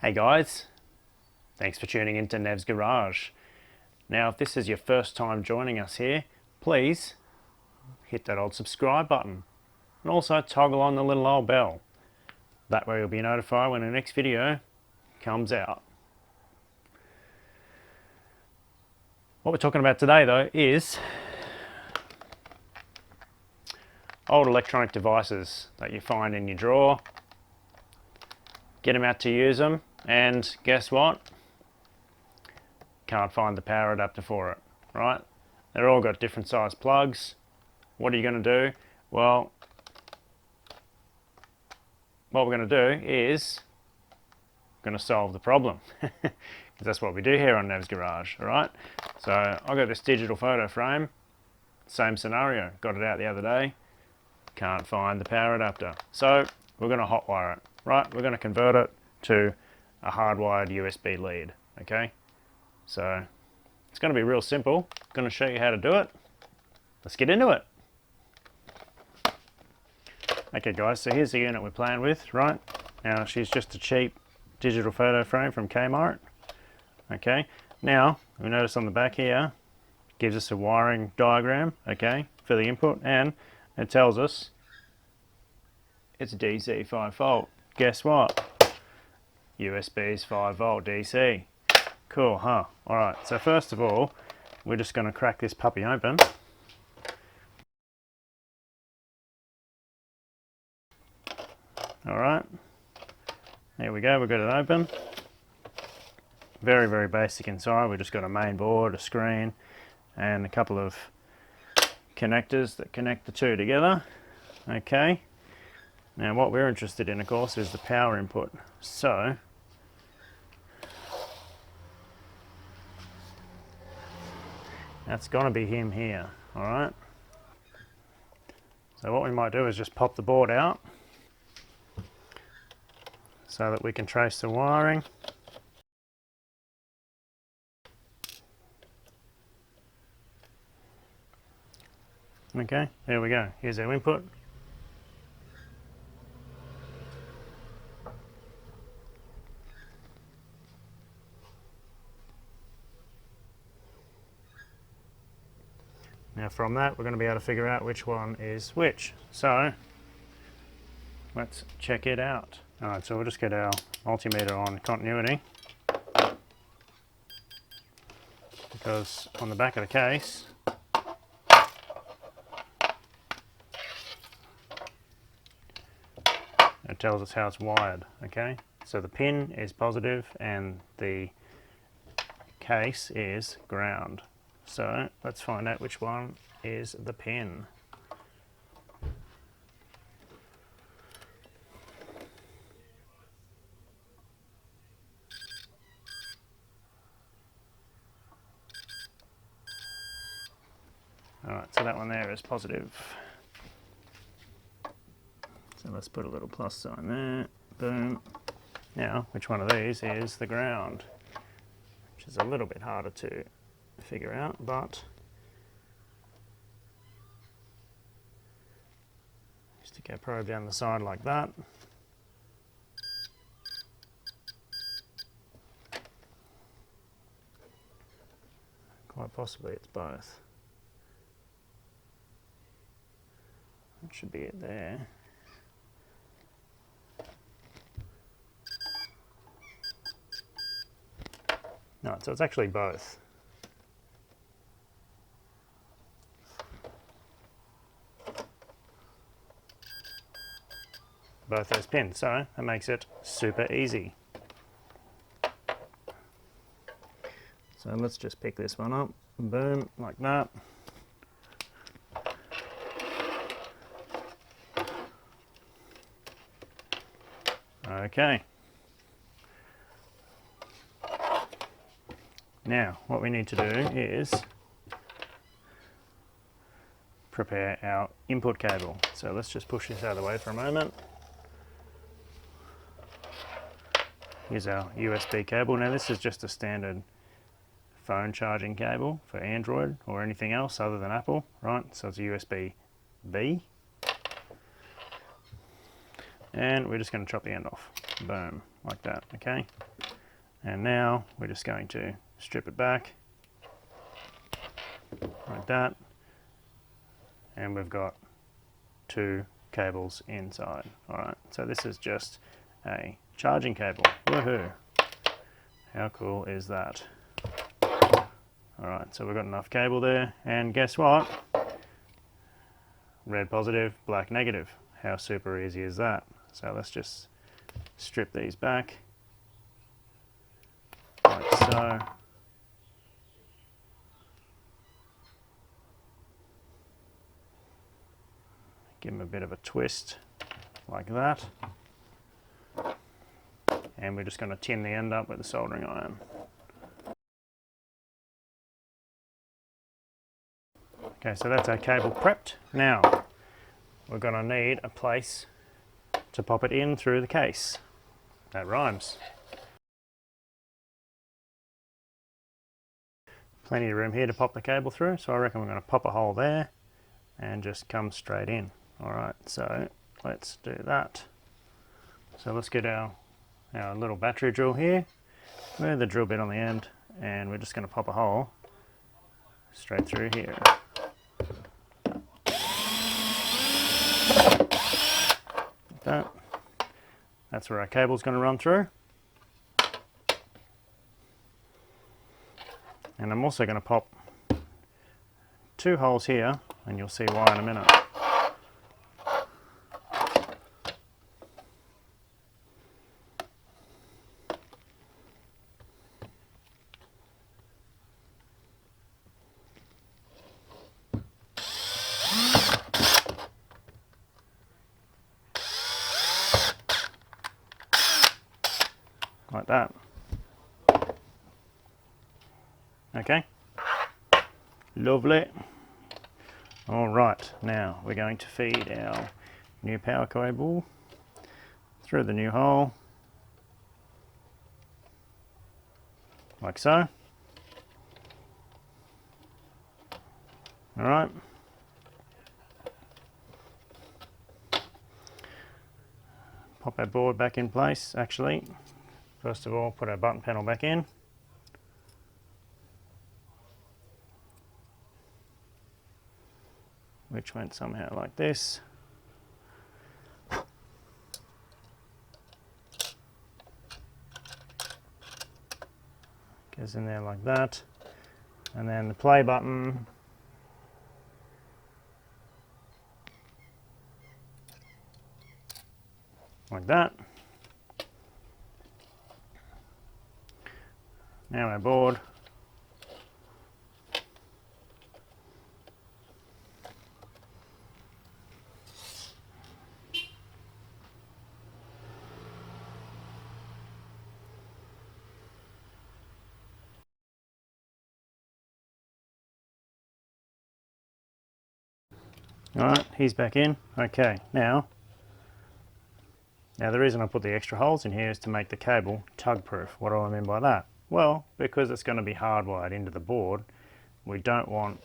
Hey guys, thanks for tuning into Nev's Garage. Now if this is your first time joining us here, please hit that old subscribe button and also toggle on the little old bell. That way you'll be notified when the next video comes out. What we're talking about today though is old electronic devices that you find in your drawer. Get them out to use them, and guess what? Can't find the power adapter for it, right? They're all got different size plugs. What are you going to do? Well, what we're going to do is going to solve the problem, because that's what we do here on Nev's Garage. All right, so I got this digital photo frame, same scenario, got it out the other day, can't find the power adapter, so we're going to hotwire it. Right, we're going to convert it to a hardwired USB lead. Okay, so it's going to be real simple. I'm going to show you how to do it. Let's get into it. Okay guys, so here's the unit we're playing with. Right now, she's just a cheap digital photo frame from Kmart. Okay, now we notice on the back here gives us a wiring diagram, okay, for the input, and it tells us it's DC 5 volt. Guess what? USB's 5 volt DC. Cool, huh? Alright, so first of all, we're just going to crack this puppy open. Alright, there we go, we've got it open. Very, very basic inside. We've just got a main board, a screen, and a couple of connectors that connect the two together. Okay, now what we're interested in, of course, is the power input. So that's going to be him here. Alright, so what we might do is just pop the board out so that we can trace the wiring. Okay, there we go. Here's our input. Now from that we're going to be able to figure out which one is which. So let's check it out. Alright, so we'll just get our multimeter on continuity, because on the back of the case it tells us how it's wired. Okay, so the pin is positive and the case is ground. So let's find out which one is the pin. Alright, so that one there is positive. So let's put a little plus sign there. Boom. Now, which one of these is the ground? Which is a little bit harder to figure out, but stick our probe down the side like that. Quite possibly it's both. That should be it there. No, so it's actually both. Both those pins, so that makes it super easy. So let's just pick this one up, boom, like that. Okay. Now, what we need to do is prepare our input cable. So let's just push this out of the way for a moment. Here's our USB cable. Now this is just a standard phone charging cable for Android or anything else other than Apple, right? So it's a USB-B. And we're just going to chop the end off. Boom, like that, okay? And now we're just going to strip it back like that, and we've got 2 cables inside. Alright, so this is just a charging cable. Woohoo! How cool is that? Alright, so we've got enough cable there, and guess what? Red positive, black negative. How super easy is that? So let's just strip these back, like so. Give them a bit of a twist, like that. And we're just going to tin the end up with a soldering iron. Okay, so that's our cable prepped. Now, we're going to need a place to pop it in through the case. That rhymes. Plenty of room here to pop the cable through, so I reckon we're going to pop a hole there and just come straight in. Alright, so let's do that. So let's get our little battery drill here with the drill bit on the end, and we're just going to pop a hole straight through here. Like that. That's where our cable's going to run through. And I'm also going to pop 2 holes here, and you'll see why in a minute. Like that. Okay, lovely. Alright, now we're going to feed our new power cable through the new hole, like so. Alright. Pop our board back in place, actually. First of all, put our button panel back in. Which went somehow like this. Goes in there like that. And then the play button. Like that. Now our board. Alright, he's back in. Okay, now the reason I put the extra holes in here is to make the cable tug proof. What do I mean by that? Well, because it's going to be hardwired into the board, we don't want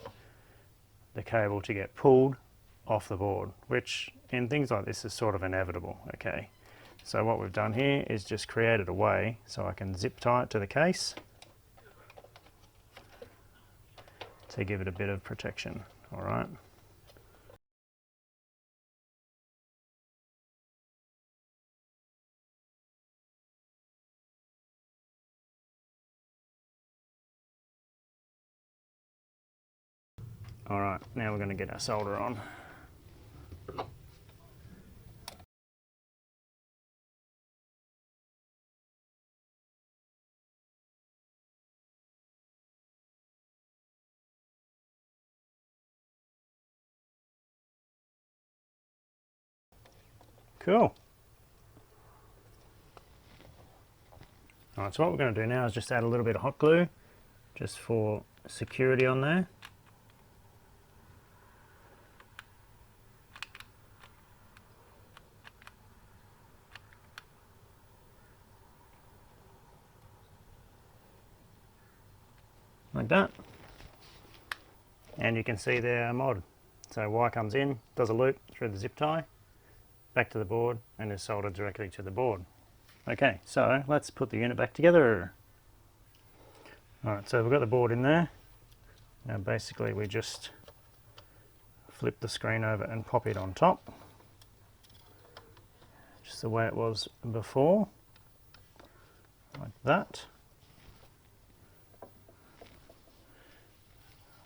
the cable to get pulled off the board, which in things like this is sort of inevitable. Okay, so what we've done here is just created a way so I can zip tie it to the case to give it a bit of protection. Alright. Alright, now we're going to get our solder on. Cool. Alright, so what we're going to do now is just add a little bit of hot glue, just for security on there. Like that. And you can see there our mod. So wire comes in, does a loop through the zip tie, back to the board, and is soldered directly to the board. Okay, so let's put the unit back together. Alright, so we've got the board in there. Now basically we just flip the screen over and pop it on top. Just the way it was before. Like that.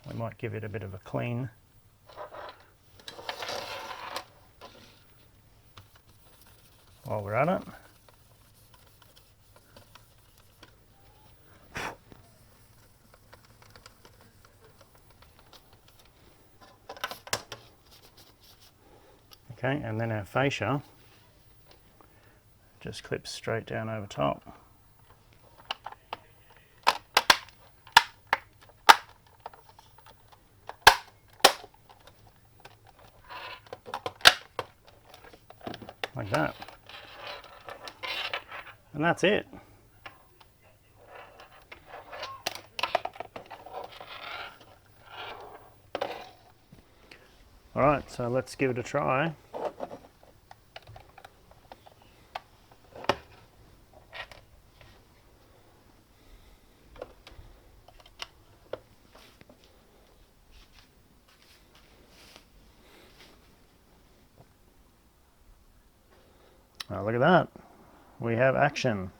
We might give it a bit of a clean. While we're at it. Okay, and then our fascia just clips straight down over top. Like that. And that's it. Alright, so let's give it a try. Oh, look at that. We have action.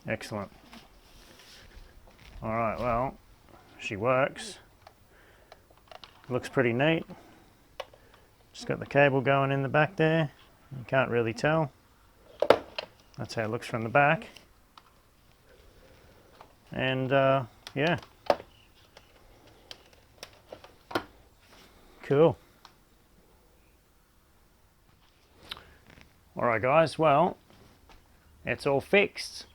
Excellent. Alright, well, she works. Looks pretty neat. Just got the cable going in the back there. You can't really tell. That's how it looks from the back. And yeah. Cool. Alright guys, well, it's all fixed.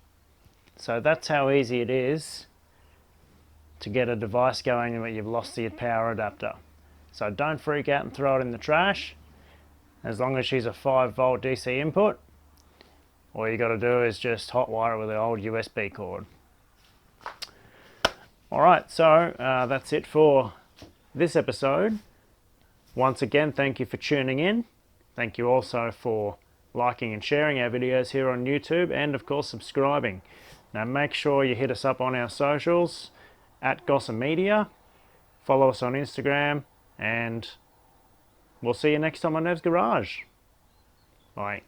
So that's how easy it is to get a device going but you've lost the power adapter. So don't freak out and throw it in the trash. As long as she's a 5-volt DC input, all you got to do is just hotwire it with an old USB cord. Alright, so that's it for this episode. Once again, thank you for tuning in. Thank you also for liking and sharing our videos here on YouTube, and of course subscribing. Now make sure you hit us up on our socials at Gossam Media. Follow us on Instagram, and we'll see you next time on Nev's Garage. Bye.